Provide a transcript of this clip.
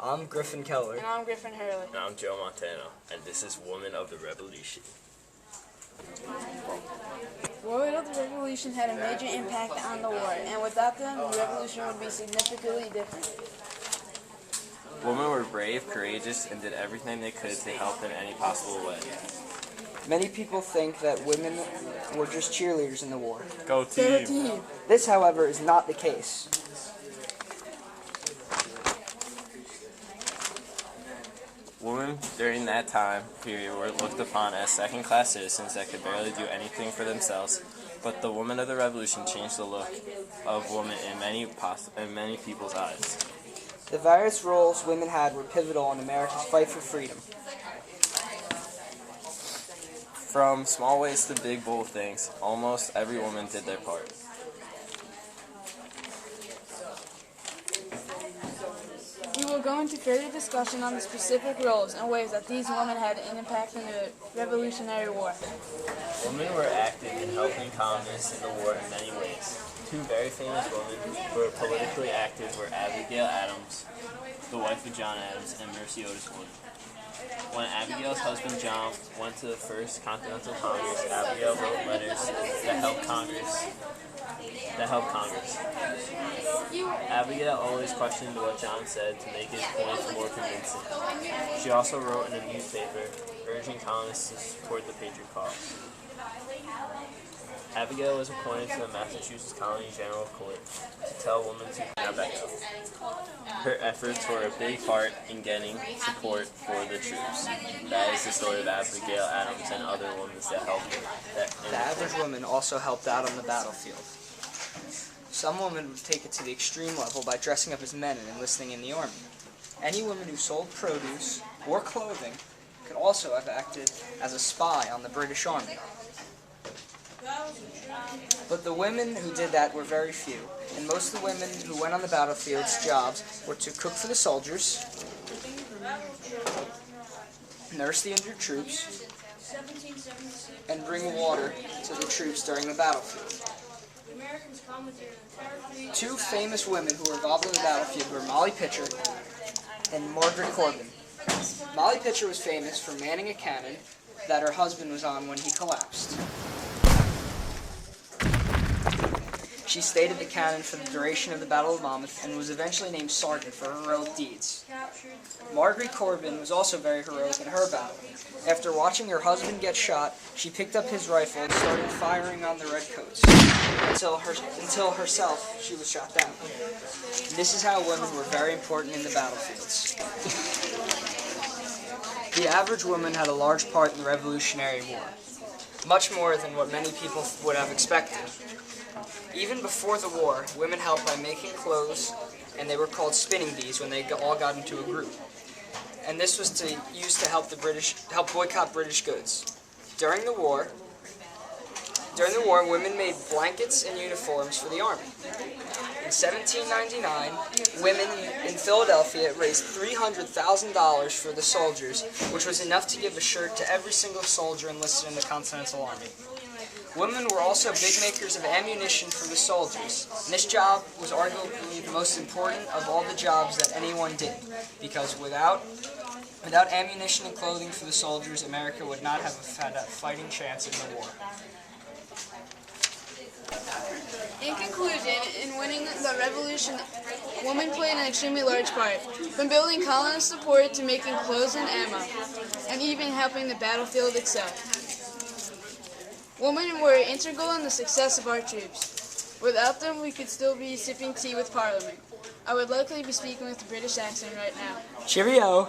I'm Griffin Keller. And I'm Griffin Hurley. And I'm Joe Montano, and this is Women of the Revolution. Women of the Revolution had a major impact on the war, and without them, the revolution would be significantly different. Women were brave, courageous, and did everything they could to help in any possible way. Many people think that women were just cheerleaders in the war. Go team! This, however, is not the case. Women during that time period were looked upon as second-class citizens that could barely do anything for themselves, but the women of the revolution changed the look of women in many people's eyes. The various roles women had were pivotal in America's fight for freedom. From small ways to big, bold things, almost every woman did their part. We will go into further discussion on the specific roles and ways that these women had an impact in the Revolutionary War. Women were active in helping communists in the war in many ways. Two very famous women who were politically active were Abigail Adams, the wife of John Adams, and Mercy Otis Wood. When Abigail's husband John went to the First Continental Congress, Abigail wrote letters that helped Congress. Abigail always questioned what John said to make his points more convincing. She also wrote in a newspaper urging colonists to support the Patriot cause. Abigail was appointed to the Massachusetts Colony General Court to tell women to Abigail. Her efforts were a big part in getting support for the troops. That is the story of Abigail Adams and other women that helped her. The average woman also helped out on the battlefield. Some women would take it to the extreme level by dressing up as men and enlisting in the army. Any woman who sold produce or clothing could also have acted as a spy on the British Army. But the women who did that were very few, and most of the women who went on the battlefield's jobs were to cook for the soldiers, nurse the injured troops, and bring water to the troops during the battlefield. Two famous women who were involved in the battlefield were Molly Pitcher and Margaret Corbin. Molly Pitcher was famous for manning a cannon that her husband was on when he collapsed. She stayed at the cannon for the duration of the Battle of Monmouth and was eventually named Sergeant for her heroic deeds. Margaret Corbin was also very heroic in her battle. After watching her husband get shot, she picked up his rifle and started firing on the redcoats until herself she was shot down. This is how women were very important in the battlefields. The average woman had a large part in the Revolutionary War, much more than what many people would have expected. Even before the war, women helped by making clothes, and they were called spinning bees when they all got into a group. And this was used to help boycott British goods. During the war, women made blankets and uniforms for the army. In 1799, women in Philadelphia raised $300,000 for the soldiers, which was enough to give a shirt to every single soldier enlisted in the Continental Army. Women were also big makers of ammunition for the soldiers, and this job was arguably the most important of all the jobs that anyone did, because without ammunition and clothing for the soldiers, America would not have had a fighting chance in the war. In conclusion, in winning the revolution, women played an extremely large part, from building colonist support to making clothes and ammo, and even helping the battlefield itself. Women were integral in the success of our troops. Without them, we could still be sipping tea with Parliament. I would likely be speaking with a British accent right now. Cheerio!